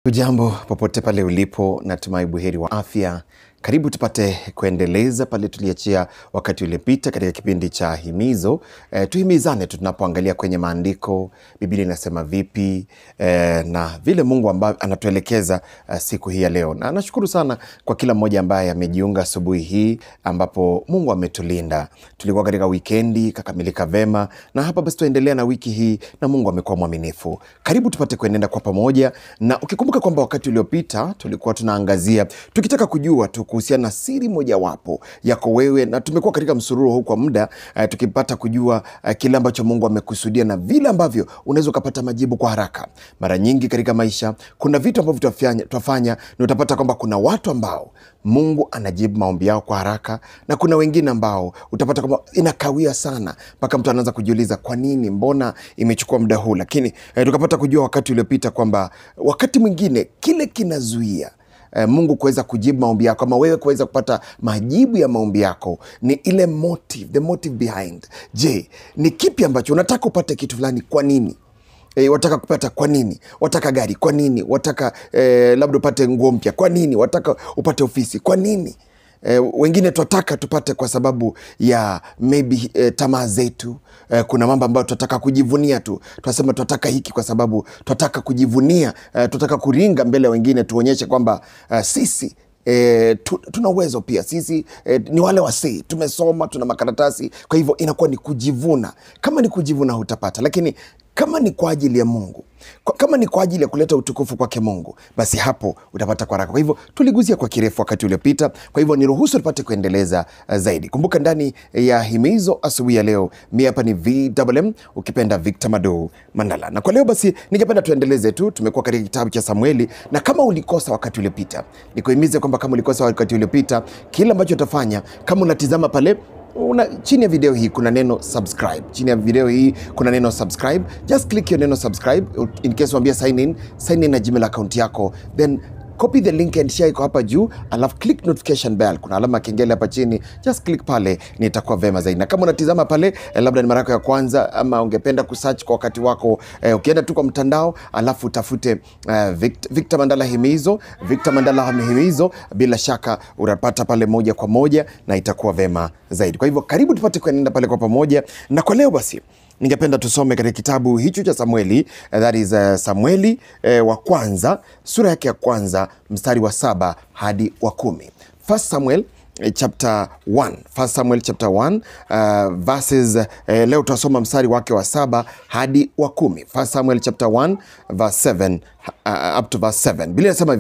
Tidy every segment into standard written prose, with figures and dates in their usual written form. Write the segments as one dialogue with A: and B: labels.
A: Ujambo popote pale ulipo, natumai buheri wa afya. Karibu tupate kuendeleza pale tuliachia wakati uliopita katika kipindi cha himizo. Tuhimizane tunapoangalia kwenye maandiko, Biblia inasema vipi, na vile Mungu ambaye anatuelekeza siku hii ya leo. Na nashukuru sana kwa kila mmoja ambaye amejiunga asubuhi hii ambapo Mungu ametulinda. Tulikuwa katika wikendi, kakamilika vema, na hapa basi tuendelea na wiki hii na Mungu amekuwa mwaminifu. Karibu tupate kuenenda kwa pamoja, na ukikumbuka kwamba wakati uliopita tulikuwa tunaangazia tukitaka kujua kuhusiana na siri mojawapo yako wewe, na tumekuwa katika msururu huu kwa muda tukipata kujua kile ambacho Mungu amekusudia na vile ambavyo unaweza kupata majibu kwa haraka. Mara nyingi katika maisha kuna vitu ambavyo tutafanya na utapata kwamba kuna watu ambao Mungu anajibu maombi yao kwa haraka, na kuna wengine ambao utapata kwamba inakawia sana mpaka mtu anaanza kujiuliza kwa nini, mbona imechukua muda huu. Lakini tukapata kujua wakati uliopita kwamba wakati mwingine kile kinazuia Mungu kuweza kujibu maombi yako ama wewe kuweza kupata majibu ya maombi yako ni ile motive, the motive behind. Je, ni kipi ambacho unataka upate kitu fulani? Kwa nini? Wataka kupata kwa nini? Wataka gari kwa nini? Wataka labda upate nguo mpya kwa nini? Wataka upate ofisi kwa nini? Wengine tunataka tupate kwa sababu ya maybe tamaa zetu. Kuna mambo ambayo tunataka kujivunia tu. Tunasema tunataka hiki kwa sababu tunataka kujivunia, tunataka kuringa mbele wengine tuonyeshe kwamba sisi tuna uwezo pia. Sisi ni wale wasee, tumesoma, tuna makaratasi. Kwa hivyo inakuwa ni kujivuna. Kama ni kujivuna hutapata, lakini kama ni kwa ajili ya Mungu, kama ni kwa ajili ya kuleta utukufu kwake Mungu, basi hapo utapata kwa haraka. Kwa hivyo tuliguzia kwa kirefu wakati uliopita. Kwa hivyo niruhusu tupate kuendeleza zaidi. Kumbuka ndani ya himizo asubuhi ya leo, mimi hapa ni VMM, ukipenda Victor Mado Mandala. Na kwa leo basi ningependa tuendeleze tu. Tumekuwa katika kitabu cha Samueli, na kama ulikosa wakati uliopita, nikuhimize kwamba kama ulikosa wakati uliopita, kila ambacho utafanya, kama unatizama pale chini ya video hii kuna neno subscribe. Chini ya video hii kuna neno subscribe. Just click your neno subscribe. In case wambia sign in na Gmail account yako, then copy the link and share iko hapa juu, alafu click notification bell. Kuna alama kengele hapa chini, just click pale, ni itakuwa vema zaidi. Na kama unatizama pale labda ni mara yako ya kwanza ama ungependa kusearch kwa wakati wako, ukienda tu kwa mtandao alafu utafute Victor Mandala Himizo, Victor Mandala Himizo, bila shaka utapata pale moja kwa moja na itakuwa vema zaidi. Kwa hivyo karibu tupate kuenda pale kwa pamoja. Na kwa leo basi ningependa tusome katika kitabu hicho cha Samueli, that is Samueli wa kwanza, sura yake ya kwanza, mstari wa 7 hadi wa 10. First Samuel chapter 1. First Samuel chapter 1 verses leo tutasoma mstari wake wa 7 hadi wa 10. First Samuel chapter 1 verse 7 up to verse 7. Biblia inasema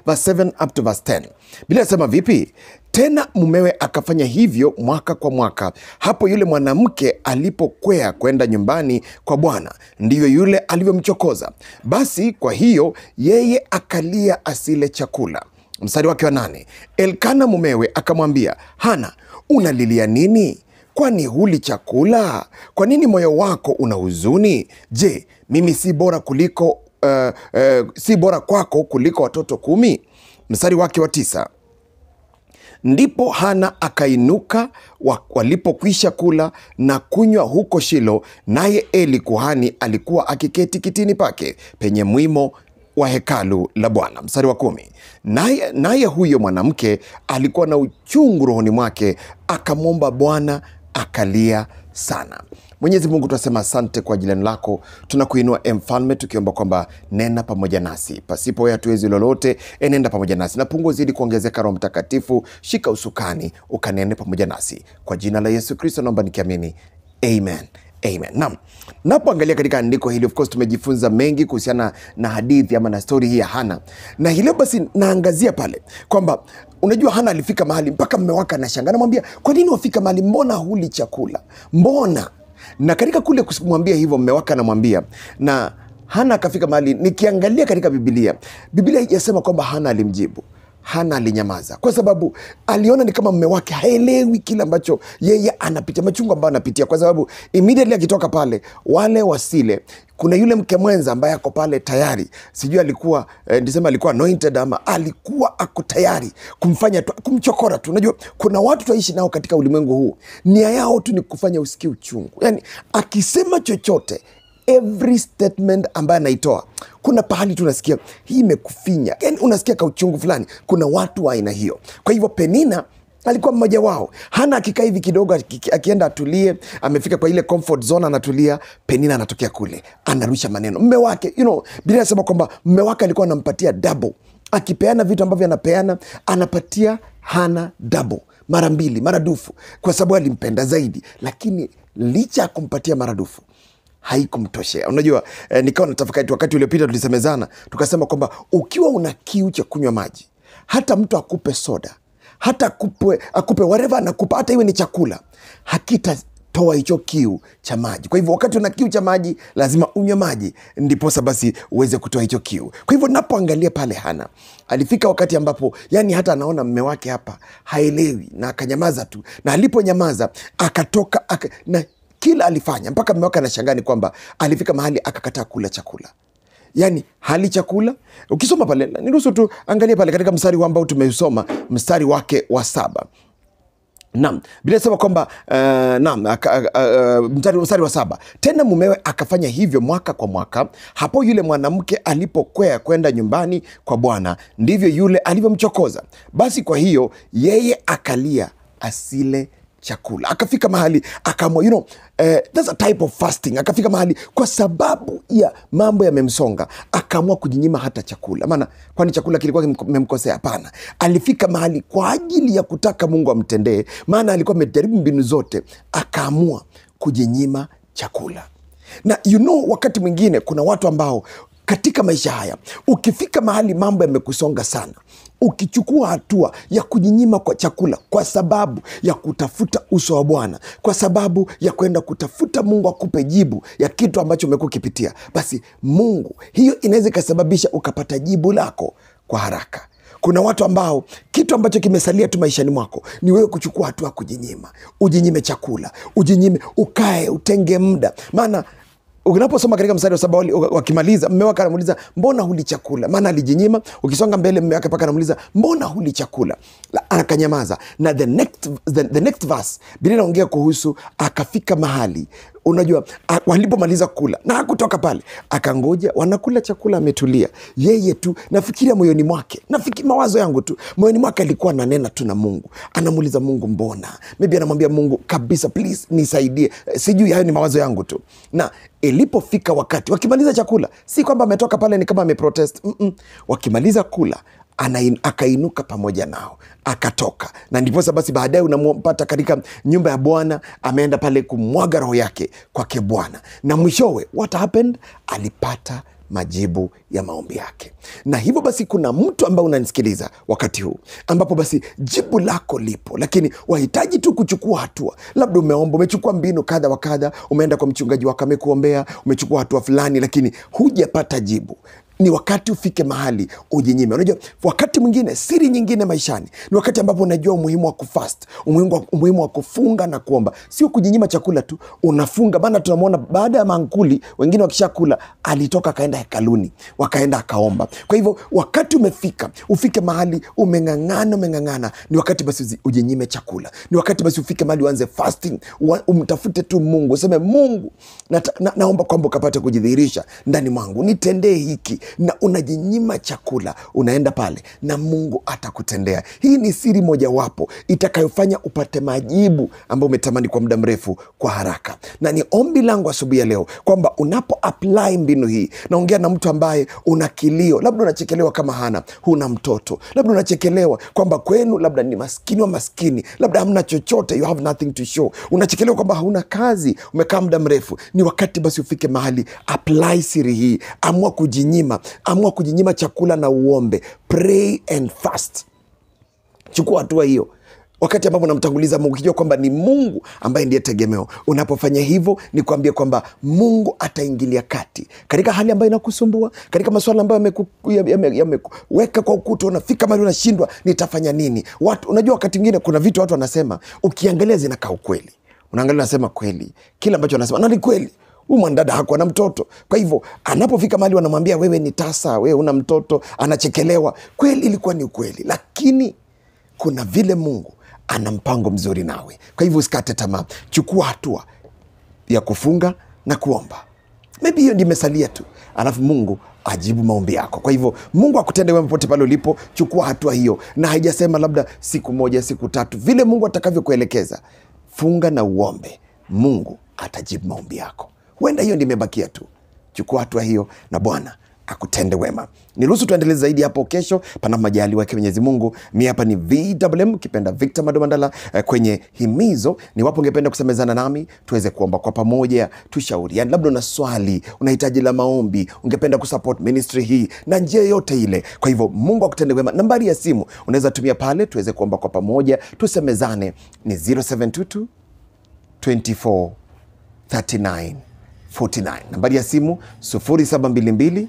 A: verse 7 up to verse 10. Biblia inasema vipi? Tena mumewe akafanya hivyo mwaka kwa mwaka. Hapo yule mwanamke alipokwea kwenda nyumbani kwa Bwana, ndivyo yule alivyomchokoza. Basi kwa hiyo yeye akalia asile chakula. Mstari wake wa 8. Elkana mumewe akamwambia, Hana, unalilia nini? Kwani huli chakula? Kwa nini moyo wako una huzuni? Je, mimi si bora kwako kuliko watoto 10? Mstari wake wa 9. Ndipo Hana akainuka walipokwisha kula na kunywa huko Shilo, naye Eli kuhani alikuwa akiketi kitini pake penye mwimo wa hekalu la Bwana. Mstari wa 10. Naye huyo mwanamke alikuwa na uchungu rohoni mwake, akamwomba Bwana, akalia sana. Mwenyezi Mungu, tunasema asante kwa ajili lako. Tunakuinua mfalme, tukiomba kwamba nena pamoja nasi. Pasipo wewe hatuwezi lolote. Enenda pamoja nasi. Na punguo zidi kuongezeka, Roho Mtakatifu shika usukani, ukanene pamoja nasi. Kwa jina la Yesu Kristo naomba nikiamini. Amen. Amen. Naam. Napoangalia katika andiko hili, of course tumejifunza mengi kuhusiana na hadithi ama na story hii ya Hana. Na hilo basi naangazia pale kwamba unajua Hana alifika mahali mpaka mume wake anashangaa, anamwambia, kwa nini wafika mahali, mbona huli chakula? Mbona? Na katika kule kumwambia hivyo mume wake anamwambia, na Hana akafika mahali, nikiangalia katika Biblia haijasema kwamba Hana alimjibu. Hana alinyamaza kwa sababu aliona ni kama mume wake haelewi kile ambacho yeye anapitia, machungu ambayo anapitia, kwa sababu immediately akitoka pale wale wasile, kuna yule mke mwenza ambaye ako pale tayari, sijui alikuwa ndisema alikuwa anointed ama alikuwa ako tayari kumfanya tu, kumchokora tu. Unajua kuna watu tuishi nao katika ulimwengu huu, nia yao tu ni kufanya usikie uchungu. Yani akisema chochote every statement ambayo anaitoa, kuna pahali tunasikia hii imekufinya, yani unasikia kauchungu fulani. Kuna watu wa aina hiyo. Kwa hivyo Penina alikuwa mmoja wao. Hana akikaa hivi kidogo, akienda atulie, amefika kwa ile comfort zone, anatulia, Penina anatokea kule, anarusha maneno. Mume wake, Biblia inasema kwamba mume wake alikuwa anampatia double. Akipeana vitu ambavyo anapeana, anapatia Hana double, mara mbili, maradufu, kwa sababu alimpenda zaidi. Lakini licha ya kumpatia maradufu, haikumtoshea. Unajua, nikawa natafakari wakati uliopita, tulisemezana tukasema kwamba ukiwa una kiu cha kunywa maji, hata mtu akupe soda, hata akupe whatever anakupa, hata iwe ni chakula, hakitatoa hicho kiu cha maji. Kwa hivyo wakati una kiu cha maji, lazima unywe maji, ndiposa basi uweze kutoa hicho kiu. Kwa hivyo napoangalia pale Hana, alifika wakati ambapo yani hata anaona mume wake hapa haelewi, na akanyamaza tu, na aliponyamaza akatoka na kila alifanya mpaka mume wake anashangaa kwamba alifika mahali akakataa kula chakula. Yani hali chakula. Ukisoma pale, niruhusu tu angalia pale katika mstari ambao tumeusoma, mstari wake wa 7. Naam, Biblia inasema kwamba mstari wa 7, tena mumewe akafanya hivyo mwaka kwa mwaka. Hapo yule mwanamke alipokwea kwenda nyumbani kwa Bwana, ndivyo yule alivyomchokoza. Basi kwa hiyo yeye akalia asile chakula. Akafika mahali akaamua, that's a type of fasting. Akafika mahali kwa sababu ya mambo yamemsonga, akaamua kujinyima hata chakula. Maana kwani chakula kilikuwa kimemkosea? Hapana. Alifika mahali kwa ajili ya kutaka Mungu amtendee, maana alikuwa amejaribu mbinu zote, akaamua kujinyima chakula. Na wakati mwingine kuna watu ambao katika maisha haya, ukifika mahali mambo yamekusonga sana, ukichukua hatua ya kujinyima kwa chakula kwa sababu ya kutafuta uso wa Bwana, kwa sababu ya kwenda kutafuta Mungu akupe jibu ya kitu ambacho umekuwa ukipitia, basi Mungu, hiyo inaweza ikasababisha ukapata jibu lako kwa haraka. Kuna watu ambao kitu ambacho kimesalia tu maishani mwako ni wewe kuchukua hatua kujinyima. Ujinyime chakula, ujinyime, ukae, utenge muda. Maana unaposoma katika mstari wa 7, wakimaliza, mume wake anamuuliza mbona huli chakula? Maana alijinyima. Ukisonga mbele, mume wake paka anamuuliza mbona huli chakula? Akanyamaza. Na the next verse Biblia inaongea kuhusu akafika mahali, unajua, walipomaliza kula na hakutoka pale, akangoja wanakula chakula, ametulia yeye tu. Nafikiria moyoni mwake, mawazo yangu tu, moyoni mwake alikuwa ananena tu na Mungu, anamuuliza Mungu mbona, maybe anamwambia Mungu kabisa, please nisaidie, sijui, hayo ni mawazo yangu tu. Na ilipofika wakati wakimaliza chakula, si kwamba ametoka pale ni kama ameprotest. Wakimaliza kula, akainuka pamoja nao, akatoka. Na ndiposa basi baadaye unampata katika nyumba ya Bwana, ameenda pale kumwaga roho yake kwake Bwana, na mwishowe what happened? Alipata majibu ya maombi yake. Na hivyo basi kuna mtu ambaye unanisikiliza wakati huu, ambapo basi jibu lako lipo, lakini wahitaji tu kuchukua hatua. Labda umeomba, umechukua mbinu kadha wa kadha, umeenda kwa mchungaji wako amekuombea, umechukua hatua fulani, lakini hujapata jibu. Ni wakati ufike mahali ujinyime. Unajua, wakati mwingine, siri nyingine maishani, ni wakati ambapo unajua umuhimu wa kufast, umuhimu wa kufunga na kuomba. Sio kujinyima chakula tu, unafunga. Maana tunamwona baada ya mankuli, wengine wakishakula, alitoka akaenda hekaluni, wakaenda akaomba. Kwa hivyo wakati umefika, ufike mahali umeng'ang'ana, ni wakati basi ujinyime chakula. Ni wakati basi ufike mahali uanze fasting, umtafute tu Mungu, useme Mungu, naomba kwamba ukapate kujidhihirisha ndani mwangu, nitendee hiki. Na unajinyima chakula, unaenda pale na Mungu atakutendea. Hii ni siri moja wapo itakayofanya upate majibu ambayo umetamani kwa muda mrefu kwa haraka. Na ni ombi langu asubuhi ya leo kwamba unapo apply mbinu hii, naongea na mtu ambaye una kilio, labda unachekelewa kama Hana, huna mtoto, labda unachekelewa kwamba kwenu labda ni maskini wa maskini, labda hamna chochote, you have nothing to show, unachekelewa kwamba hauna kazi, umekaa muda mrefu. Ni wakati basi ufike mahali, apply siri hii, amua kujinyima chakula na uombe, pray and fast. Chukua hatua hiyo wakati ambapo unamtanguliza Mungu, kijua kwamba ni Mungu ambaye ndiye tegemeo. Unapofanya hivyo, ni kuambia kwamba Mungu ataingilia kati katika hali ambayo inakusumbua, katika masuala ambayo yamekuweka kwa ukuta. Unafika mahali unashindwa, nitafanya nini? Unajua wakati mwingine kuna vitu watu wanasema, ukiangalia zinakaa ukweli. Unaangalia unasema kweli, kila ambacho anasema na ni kweli. Huyu mwanadada hakuwa na mtoto. Kwa hivyo anapofika mahali wanamwambia wewe ni tasa, wewe una mtoto, anachekelewa. Kweli ilikuwa ni ukweli, lakini kuna vile Mungu ana mpango mzuri nawe. Kwa hivyo usikate tamaa, chukua hatua ya kufunga na kuomba. maybe hiyo ndio imesalia tu, alafu Mungu ajibu maombi yako. Kwa hivyo Mungu akutende wema popote pale ulipo. Chukua hatua hiyo, na haijasema labda siku moja, siku tatu, vile Mungu atakavyokuelekeza. Funga na uombe, Mungu atajibu maombi yako. Huenda hiyo ndio imebakia tu. Chukua hatua hiyo na Bwana akutende wema. Niruhusu tuendelee zaidi hapo kesho, pana majaliwa yake Mwenyezi Mungu. Mimi hapa ni VMM, kipenda Victor Mandala, kwenye himizo. Ni wapo ungependa kusemezana nami, tuweze kuomba kwa pamoja, tushauri. Yani labda una swali, unahitaji la maombi, ungependa kusupport ministry hii na njia yote ile. Kwa hivyo Mungu akutende wema. Nambari ya simu unaweza tumia pale, tuweze kuomba kwa pamoja, tusemezane. Ni 0722 24 39 49. Nambari ya simu 0722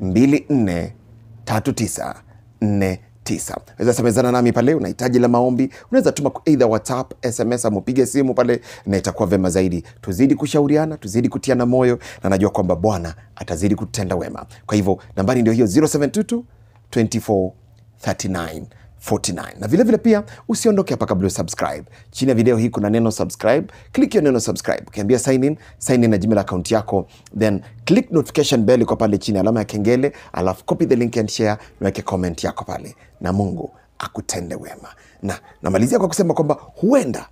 A: 24 39 49. Unaweza semezana nami pale, unahitaji la maombi, unaweza tuma either WhatsApp, SMS, au upige simu pale, na itakuwa vema zaidi. Tuzidi kushauriana, tuzidi kutiana moyo, na najua kwamba Bwana atazidi kutenda wema. Kwa hivyo nambari ndio hiyo 0722 24 39 49. Na vile vile pia usiondoke hapa kabla usubscribe. Chini ya video hii kuna neno subscribe. Click hiyo neno subscribe. Ukiambia sign in na Gmail account yako, then click notification bell iko pale chini, alama ya kengele, alafu copy the link and share, niweke comment yako pale, na Mungu akutende wema. Na namalizia kwa kusema kwamba huenda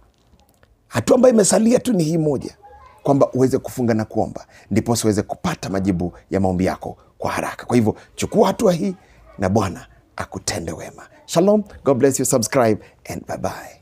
A: hatua ambayo imesalia tu ni hii moja, kwamba uweze kufunga na kuomba, ndipo uweze kupata majibu ya maombi yako kwa haraka. Kwa hivyo chukua hatua hii na Bwana akutende wema. Shalom, God bless you, subscribe and bye bye.